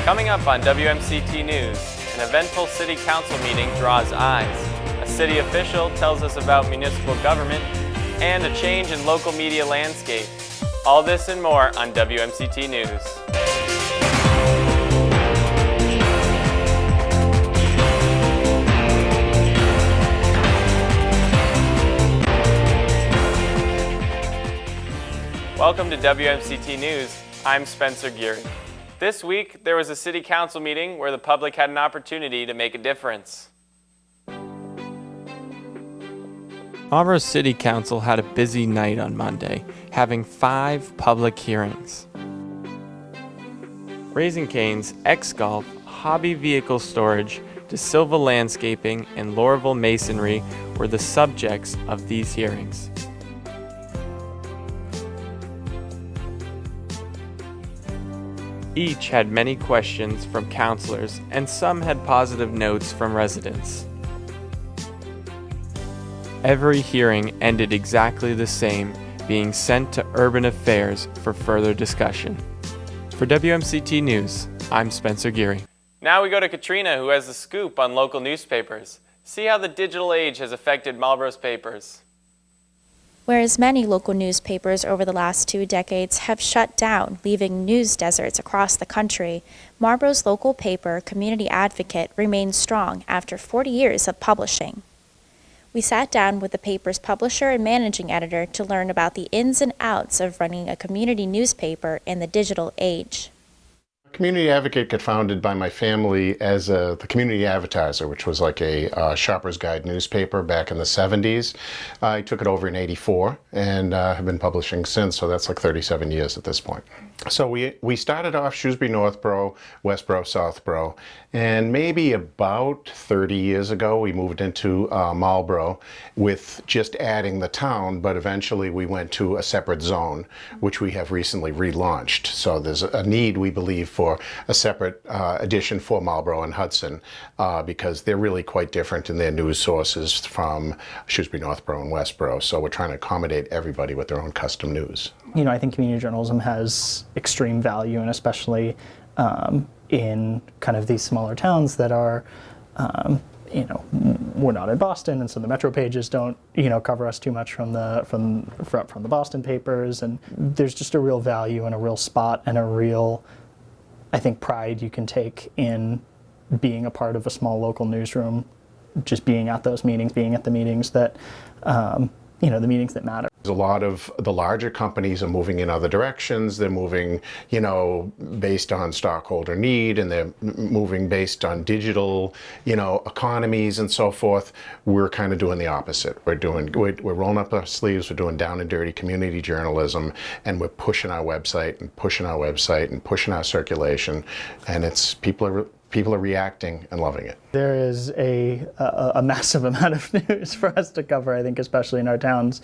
Coming up on WMCT News, an eventful city council meeting draws eyes. A city official tells us about municipal government, and a change in local media landscape. All this and more on WMCT News. Welcome to WMCT News. I'm Spencer Geary. This week, there was a city council meeting where the public had an opportunity to make a difference. Marlboro City Council had a busy night on Monday, having 5 public hearings. Raising Cane's, X-Golf, Hobby Vehicle Storage, DeSilva Landscaping, and Lorville Masonry were the subjects of these hearings. Each had many questions from councilors, and some had positive notes from residents. Every hearing ended exactly the same, being sent to Urban Affairs for further discussion. For WMCT News, I'm Spencer Geary. Now we go to Katrina, who has the scoop on local newspapers. See how the digital age has affected Marlboro's papers. Whereas many local newspapers over the last 2 decades have shut down, leaving news deserts across the country, Marlboro's local paper, Community Advocate, remains strong after 40 years of publishing. We sat down with the paper's publisher and managing editor to learn about the ins and outs of running a community newspaper in the digital age. Community Advocate got founded by my family as the Community Advertiser, which was like a shopper's guide newspaper back in the 70s. I took it over in '84 and have been publishing since, so that's like 37 years at this point. So we started off Shrewsbury, Northborough, Westborough, Southborough, and maybe about 30 years ago we moved into Marlborough with just adding the town, but eventually we went to a separate zone, which we have recently relaunched. So there's a need, we believe, for a separate edition for Marlborough and Hudson because they're really quite different in their news sources from Shrewsbury, Northborough, and Westborough. So we're trying to accommodate everybody with their own custom news. You know, I think community journalism has extreme value, and especially in kind of these smaller towns that are, you know, we're not in Boston, and so the metro pages don't, you know, cover us too much from the Boston papers, and there's just a real value and a real spot and a real, I think, pride you can take in being a part of a small local newsroom, just being at those meetings, being at the meetings that, you know, the meetings that matter. A lot of the larger companies are moving in other directions. They're moving, you know, based on stockholder need, and they're moving based on digital, you know, economies and so forth. We're kind of doing the opposite. We're rolling up our sleeves. We're doing down and dirty community journalism, and we're pushing our website and pushing our website and pushing our circulation. And it's people are reacting and loving it. There is a massive amount of news for us to cover, I think, especially in our towns.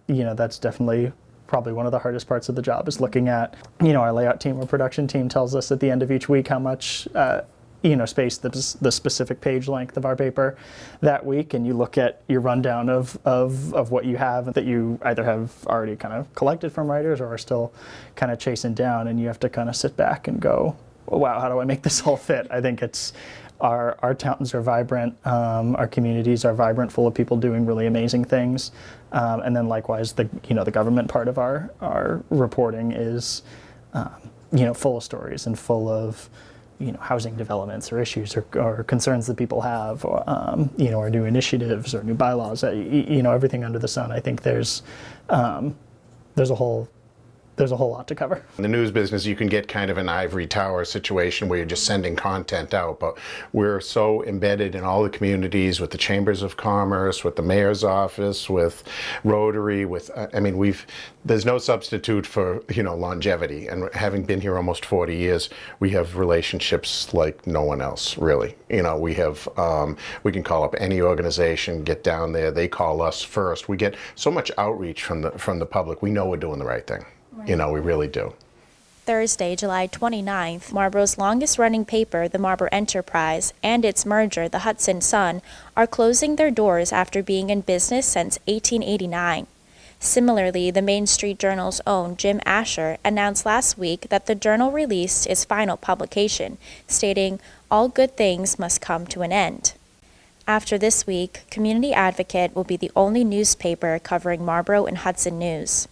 You know, that's definitely probably one of the hardest parts of the job, is looking at, you know, our layout team or production team tells us at the end of each week how much, you know, space the specific page length of our paper that week, and you look at your rundown of what you have that you either have already kind of collected from writers or are still kind of chasing down, and you have to kind of sit back and go, wow, how do I make this all fit? I think it's our towns are vibrant, our communities are vibrant, full of people doing really amazing things, and then likewise, the government part of our reporting is, you know, full of stories and full of, you know, housing developments or issues or concerns that people have, or, you know, or new initiatives or new bylaws. You know, everything under the sun. I think there's a whole lot to cover. In the news business, you can get kind of an ivory tower situation where you're just sending content out, but we're so embedded in all the communities with the chambers of commerce, with the mayor's office, with Rotary, with, I mean, there's no substitute for, you know, longevity. And having been here almost 40 years, we have relationships like no one else, really. You know, we have, we can call up any organization, get down there, they call us first. We get so much outreach from the public. We know we're doing the right thing. You know, we really do. Thursday, July 29th, Marlboro's longest-running paper, the Marlboro Enterprise, and its merger, the Hudson Sun, are closing their doors after being in business since 1889. Similarly, the Main Street Journal's own Jim Asher announced last week that the journal released its final publication, stating, "All good things must come to an end." After this week, Community Advocate will be the only newspaper covering Marlboro and Hudson news.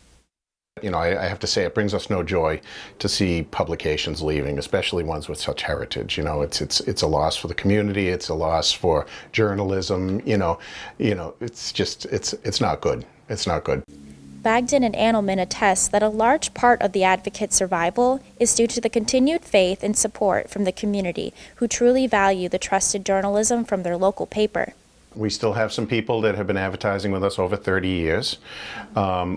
You know, I have to say it brings us no joy to see publications leaving, especially ones with such heritage. You know, it's a loss for the community. It's a loss for journalism. It's not good. It's not good. Bagdon and Annelman attest that a large part of the Advocate's survival is due to the continued faith and support from the community who truly value the trusted journalism from their local paper. We still have some people that have been advertising with us over 30 years.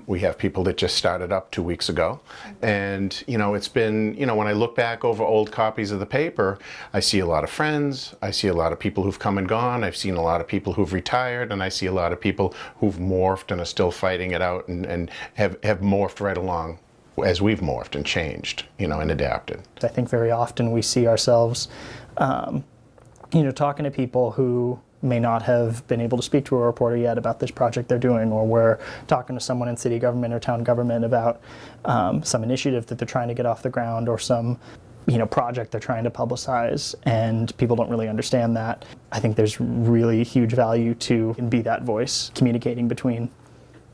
We have people that just started up 2 weeks ago. And, it's been, when I look back over old copies of the paper, I see a lot of friends. I see a lot of people who've come and gone. I've seen a lot of people who've retired. And I see a lot of people who've morphed and are still fighting it out and have morphed right along as we've morphed and changed, and adapted. I think very often we see ourselves, talking to people who may not have been able to speak to a reporter yet about this project they're doing, or we're talking to someone in city government or town government about some initiative that they're trying to get off the ground, or some project they're trying to publicize, and people don't really understand that. I think there's really huge value to be that voice communicating between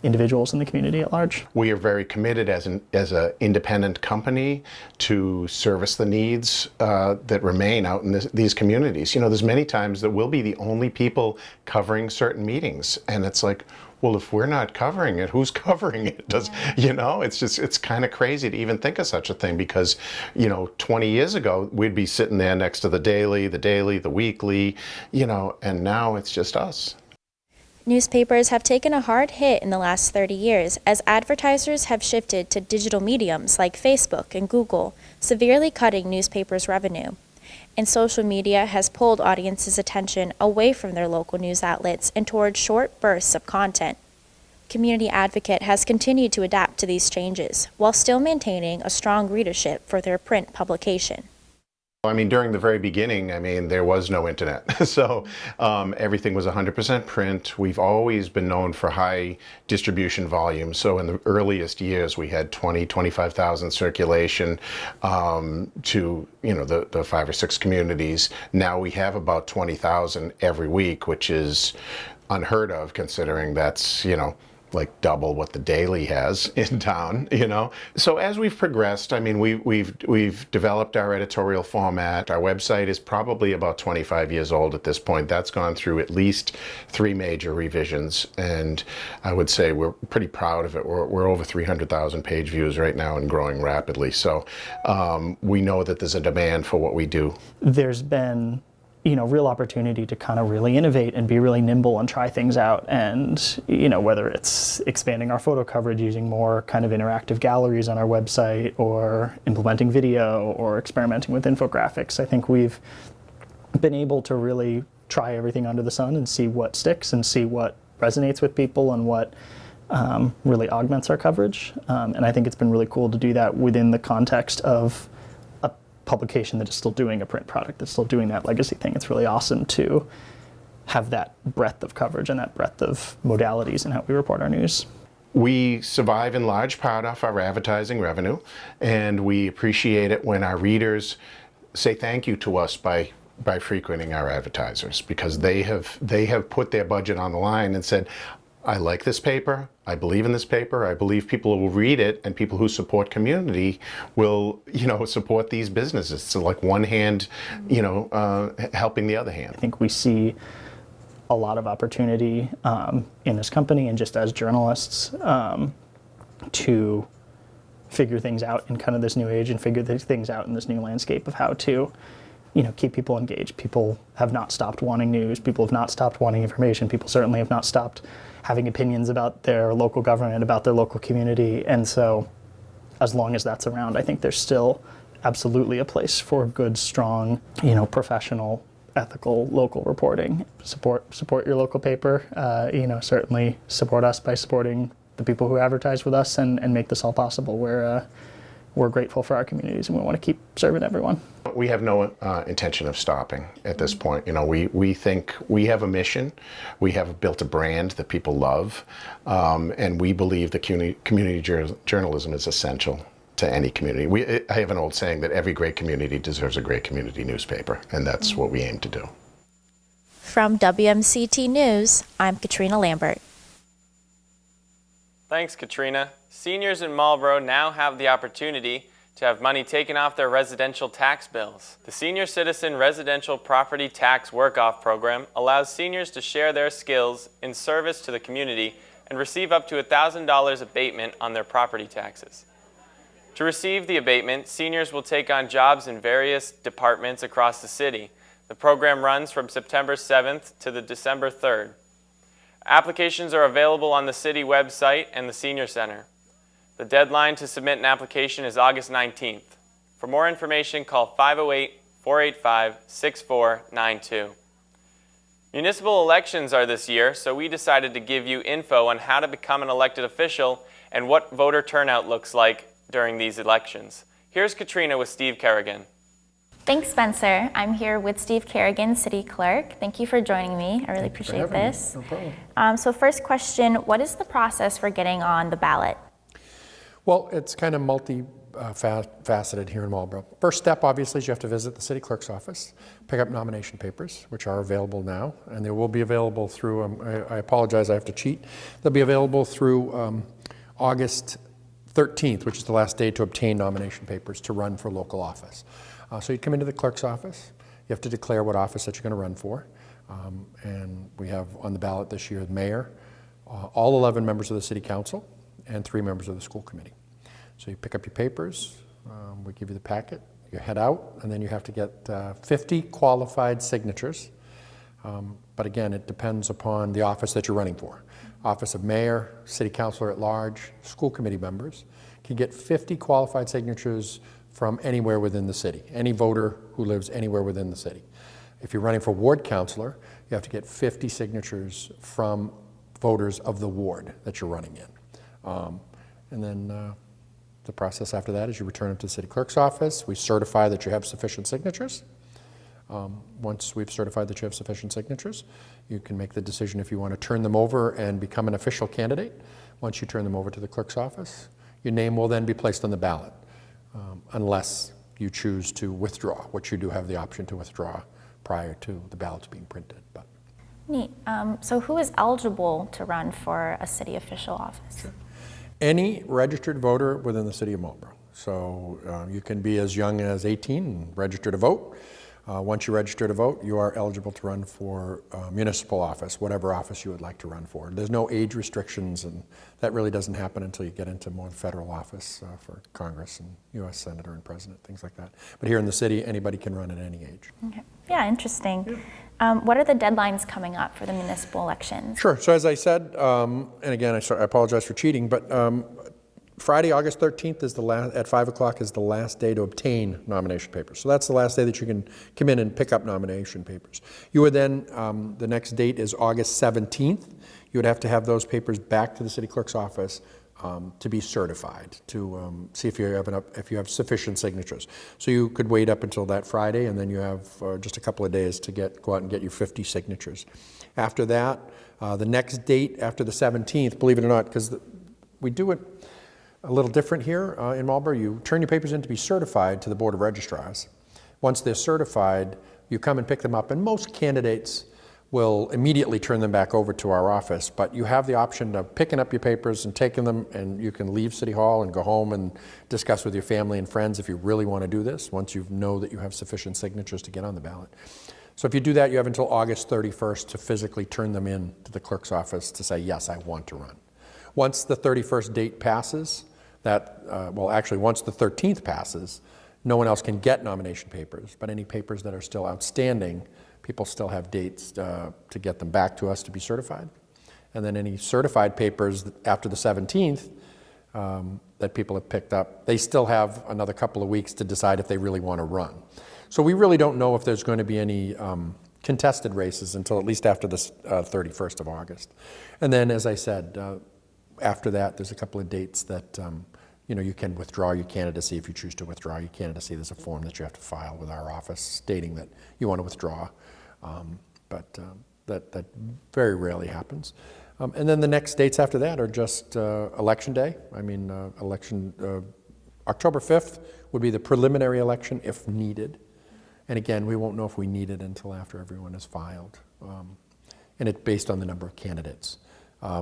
individuals in the community at large. We are very committed as an independent company to service the needs that remain out in these communities. There's many times that we'll be the only people covering certain meetings, and it's like, well, if we're not covering it, who's covering it? It's kind of crazy to even think of such a thing, because 20 years ago we'd be sitting there next to the daily, the weekly, and now it's just us. Newspapers have taken a hard hit in the last 30 years as advertisers have shifted to digital mediums like Facebook and Google, severely cutting newspapers' revenue. And social media has pulled audiences' attention away from their local news outlets and toward short bursts of content. Community Advocate has continued to adapt to these changes while still maintaining a strong readership for their print publication. During the very beginning, there was no internet. So everything was 100% print. We've always been known for high distribution volume. So in the earliest years, we had 25,000 circulation to, the 5 or 6 communities. Now we have about 20,000 every week, which is unheard of, considering that's, like double what the Daily has in town, So as we've progressed, we've developed our editorial format. Our website is probably about 25 years old at this point. That's gone through at least 3 major revisions, and I would say we're pretty proud of it. We're over 300,000 page views right now and growing rapidly. So we know that there's a demand for what we do. There's been real opportunity to kind of really innovate and be really nimble and try things out. And, whether it's expanding our photo coverage, using more kind of interactive galleries on our website, or implementing video, or experimenting with infographics, I think we've been able to really try everything under the sun and see what sticks and see what resonates with people and what really augments our coverage. And I think it's been really cool to do that within the context of publication that is still doing a print product, that's still doing that legacy thing. It's really awesome to have that breadth of coverage and that breadth of modalities in how we report our news. We survive in large part off our advertising revenue, and we appreciate it when our readers say thank you to us by frequenting our advertisers, because they have put their budget on the line and said, I like this paper, I believe in this paper, I believe people will read it, and people who support community will, support these businesses. So like one hand, helping the other hand. I think we see a lot of opportunity in this company and just as journalists to figure things out in kind of this new age and figure things out in this new landscape of how to keep people engaged. People have not stopped wanting news. People have not stopped wanting information. People certainly have not stopped having opinions about their local government, about their local community. And so as long as that's around, I think there's still absolutely a place for good, strong, professional, ethical local reporting. Support your local paper. Certainly support us by supporting the people who advertise with us and make this all possible. we're grateful for our communities and we want to keep serving everyone. We have no intention of stopping at this point. You know, we think we have a mission. We have built a brand that people love, and we believe that community journalism is essential to any community. I have an old saying that every great community deserves a great community newspaper, and that's what we aim to do. From WMCT News, I'm Katrina Lambert. Thanks, Katrina. Seniors in Marlboro now have the opportunity to have money taken off their residential tax bills. The Senior Citizen Residential Property Tax Work-Off Program allows seniors to share their skills in service to the community and receive up to $1,000 abatement on their property taxes. To receive the abatement, seniors will take on jobs in various departments across the city. The program runs from September 7th to the December 3rd. Applications are available on the city website and the Senior Center. The deadline to submit an application is August 19th. For more information, call 508-485-6492. Municipal elections are this year, so we decided to give you info on how to become an elected official and what voter turnout looks like during these elections. Here's Katrina with Steve Kerrigan. Thanks, Spencer. I'm here with Steve Kerrigan, City Clerk. Thank you for joining me. I really appreciate this. No problem. So first question, what is the process for getting on the ballot? Well, it's kind of multi-faceted here in Marlboro. First step, obviously, is you have to visit the city clerk's office, pick up nomination papers, which are available now, and they will be available through, I apologize, I have to cheat. They'll be available through August 13th, which is the last day to obtain nomination papers to run for local office. So you come into the clerk's office, you have to declare what office that you're going to run for, and we have on the ballot this year the mayor, all 11 members of the city council, and 3 members of the school committee. So you pick up your papers, we give you the packet, you head out, and then you have to get 50 qualified signatures. But again, it depends upon the office that you're running for. Office of mayor, city councilor at large, school committee members can get 50 qualified signatures from anywhere within the city, any voter who lives anywhere within the city. If you're running for ward councilor, you have to get 50 signatures from voters of the ward that you're running in. And then the process after that is you return them to the city clerk's office. We certify that you have sufficient signatures. Once we've certified that you have sufficient signatures, you can make the decision if you want to turn them over and become an official candidate. Once you turn them over to the clerk's office, your name will then be placed on the ballot, unless you choose to withdraw, which you do have the option to withdraw prior to the ballots being printed. But Neat. So who is eligible to run for a city official office? Sure. Any registered voter within the city of Marlboro. So you can be as young as 18 and register to vote. Once you register to vote, you are eligible to run for municipal office, whatever office you would like to run for. There's no age restrictions, and that really doesn't happen until you get into more federal office for Congress and U.S. Senator and President, things like that. But here in the city, anybody can run at any age. Okay. Yeah, interesting. Yeah. What are the deadlines coming up for the municipal elections? Sure. So as I said, and again, I apologize for cheating, but Friday, August 13th is the last, at 5 o'clock is the last day to obtain nomination papers. So that's the last day that you can come in and pick up nomination papers. You would then, the next date is August 17th. You would have to have those papers back to the city clerk's office to be certified, to see if you have sufficient signatures. So you could wait up until that Friday, and then you have just a couple of days to go out and get your 50 signatures. After that, the next date after the 17th, believe it or not, because we do it a little different here in Marlboro. You turn your papers in to be certified to the Board of Registrars. Once they're certified, you come and pick them up, and most candidates will immediately turn them back over to our office, but you have the option of picking up your papers and taking them, and you can leave City Hall and go home and discuss with your family and friends if you really want to do this, once you know that you have sufficient signatures to get on the ballot. So if you do that, you have until August 31st to physically turn them in to the clerk's office to say, yes, I want to run. Once the 31st date passes, once the 13th passes, no one else can get nomination papers, but any papers that are still outstanding, people still have dates to get them back to us to be certified. And then any certified papers after the 17th that people have picked up, they still have another couple of weeks to decide if they really want to run. So we really don't know if there's going to be any contested races until at least after the 31st of August. And then, as I said, after that, there's a couple of dates that You can withdraw your candidacy if you choose to withdraw your candidacy. There's a form that you have to file with our office stating that you want to withdraw, but that very rarely happens. And then the next dates after that are just election day. October 5th would be the preliminary election if needed. And again, we won't know if we need it until after everyone is filed. And it's based on the number of candidates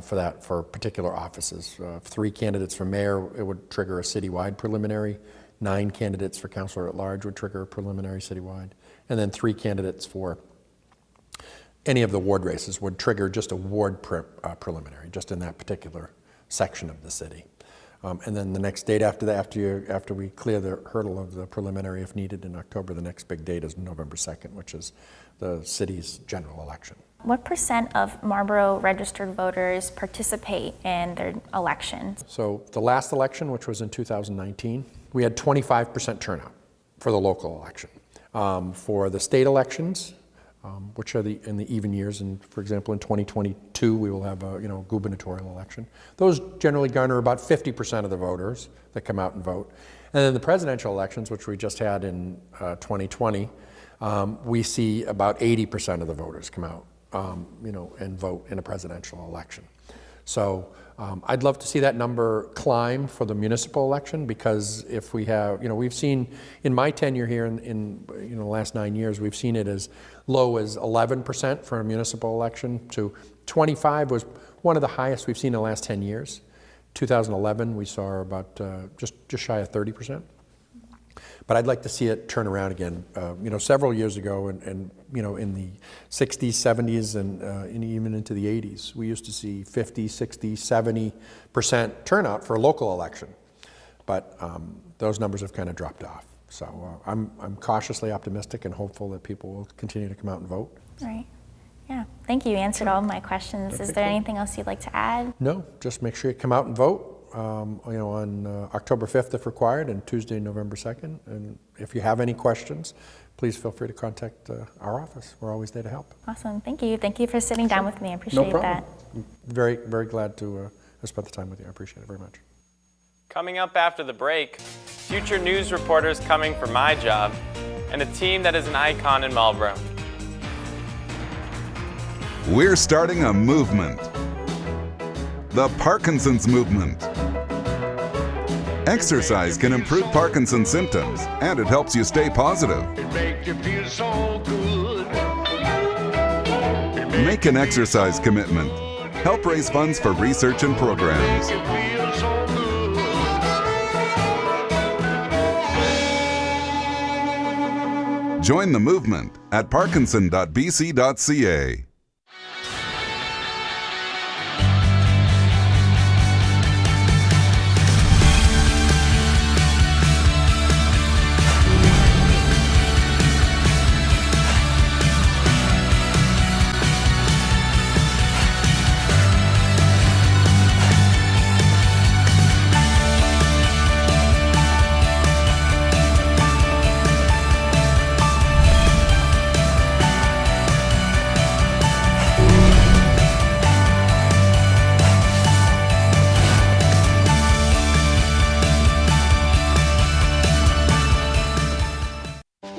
for particular offices. 3 candidates for mayor, it would trigger a citywide preliminary. 9 candidates for councilor at large would trigger a preliminary citywide. And then 3 candidates for any of the ward races would trigger just a ward preliminary, just in that particular section of the city. And then the next date after that, after we clear the hurdle of the preliminary if needed in October, the next big date is November 2nd, which is the city's general election. What % of Marlboro registered voters participate in their elections? So the last election, which was in 2019, we had 25% turnout for the local election. For the state elections, which are in the even years, and for example in 2022 we will have a gubernatorial election. Those generally garner about 50% of the voters that come out and vote. And then the presidential elections, which we just had in 2020, we see about 80% of the voters come out and vote in a presidential election. So I'd love to see that number climb for the municipal election, because if we have, we've seen in my tenure here in the last 9 years, we've seen it as low as 11% for a municipal election to 25 was one of the highest we've seen in the last 10 years. 2011 we saw about just shy of 30%. But I'd like to see it turn around again. Several years ago, and in the 60s, 70s, and even into the 80s, we used to see 50, 60, 70% turnout for a local election. But those numbers have kind of dropped off. So I'm cautiously optimistic and hopeful that people will continue to come out and vote. Right. Yeah. Thank you. You answered all of my questions. Is there anything else you'd like to add? No. Just make sure you come out and vote. On October 5th if required, and Tuesday, November 2nd. And if you have any questions, please feel free to contact our office. We're always there to help. Awesome. Thank you. Thank you for sitting down with me. I appreciate No problem. that. I'm very, very glad to have spent the time with you. I appreciate it very much. Coming up after the break, future news reporters coming for my job, and a team that is an icon in Marlboro. We're starting a movement. The Parkinson's movement. Exercise can improve Parkinson's symptoms, and it helps you stay positive. It makes you feel so good. Make an exercise commitment. Help raise funds for research and programs. It feels so good. Join the movement at parkinson.bc.ca.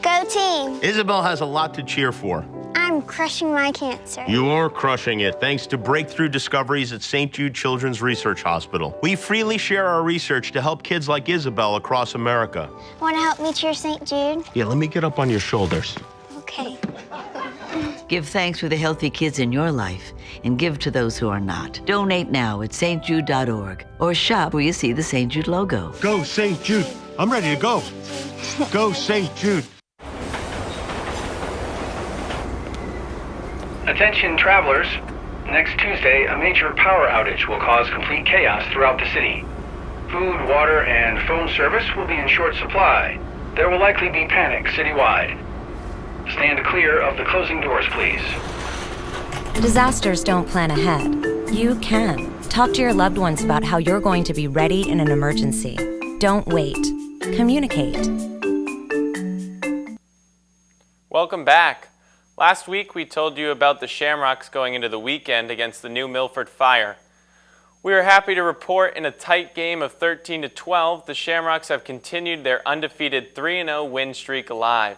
Go team! Isabel has a lot to cheer for. I'm crushing my cancer. You're crushing it thanks to breakthrough discoveries at St. Jude Children's Research Hospital. We freely share our research to help kids like Isabel across America. Want to help me cheer St. Jude? Yeah, let me get up on your shoulders. Okay. Give thanks for the healthy kids in your life and give to those who are not. Donate now at stjude.org or shop where you see the St. Jude logo. Go St. Jude. I'm ready to go. Go St. Jude. Attention travelers, next Tuesday a major power outage will cause complete chaos throughout the city. Food, water, and phone service will be in short supply. There will likely be panic citywide. Stand clear of the closing doors, please. Disasters don't plan ahead. You can. Talk to your loved ones about how you're going to be ready in an emergency. Don't wait. Communicate. Welcome back. Last week we told you about the Shamrocks going into the weekend against the New Milford Fire. We are happy to report in a tight game of 13-12, the Shamrocks have continued their undefeated 3-0 win streak alive.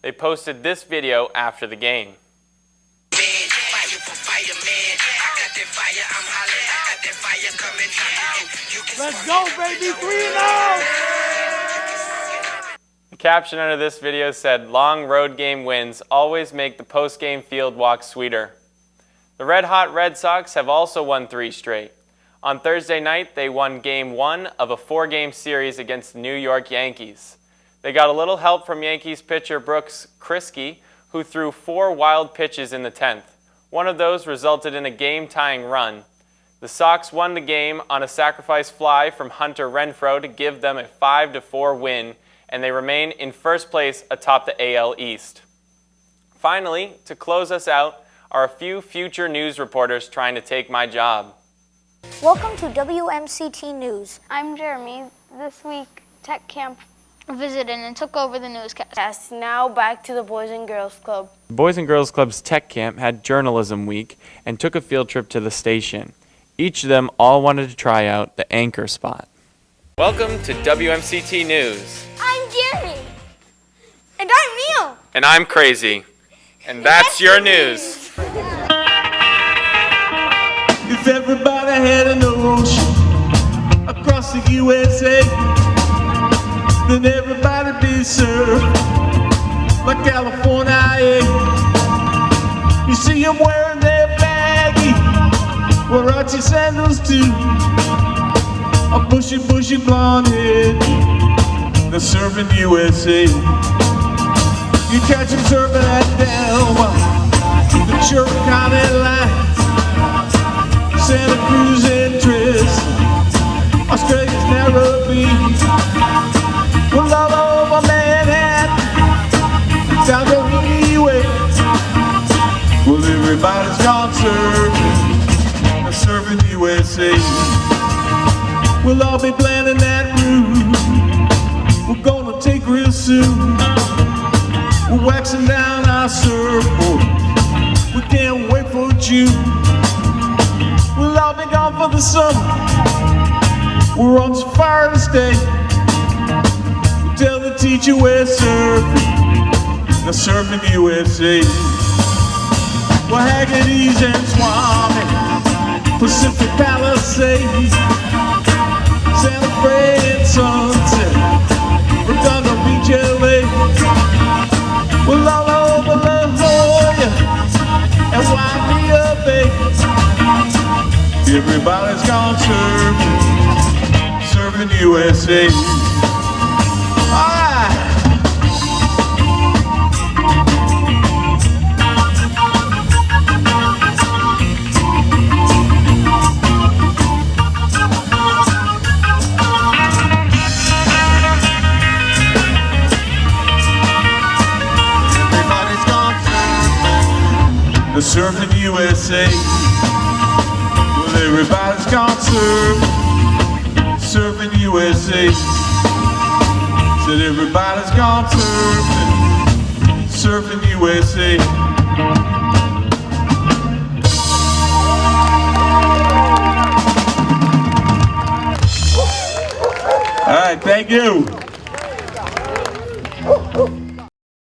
They posted this video after the game. Let's go, baby, 3-0! The caption under this video said, "Long road game wins always make the post-game field walk sweeter." The red-hot Red Sox have also won 3 straight. On Thursday night, they won Game 1 of a 4-game series against the New York Yankees. They got a little help from Yankees pitcher Brooks Kriske, who threw 4 wild pitches in the 10th. One of those resulted in a game-tying run. The Sox won the game on a sacrifice fly from Hunter Renfroe to give them a 5-4 win, and they remain in first place atop the AL East. Finally, to close us out, are a few future news reporters trying to take my job. Welcome to WMCT News. I'm Jeremy. This week, Tech Camp visited and took over the newscast. Now back to the Boys and Girls Club. The Boys and Girls Club's Tech Camp had Journalism Week and took a field trip to the station. Each of them all wanted to try out the anchor spot. Welcome to WMCT News. I'm Jeremy. And I'm Neil. And I'm Crazy. And that's your news. If everybody had an ocean across the USA, then everybody'd be served like California. You see them wearing their baggy Warachi sandals too, a bushy blonde head. They're serving USA. You catch them serving at Delma, the Cherokee County line, Santa Cruz interest, Australia's Nairobi, well all over Manhattan, down the Highway. Well, everybody's gone serving USA. We'll all be planning that route we're gonna take real soon. We're waxing down our surfboard, we can't wait for June. We'll all be gone for the summer, we're on safari to stay. We'll tell the teacher we're surfing, they're surfing USA. We're Haggerty's and Swami, Pacific Palisades, Santa Fe and Sunset, Redondo Beach, LA. We're all over La Jolla and Waimea Bay. Everybody's gone serving USA. All right. They're serving USA. Well, everybody's gone serving USA. Said everybody's gone surfing USA. All right, thank you.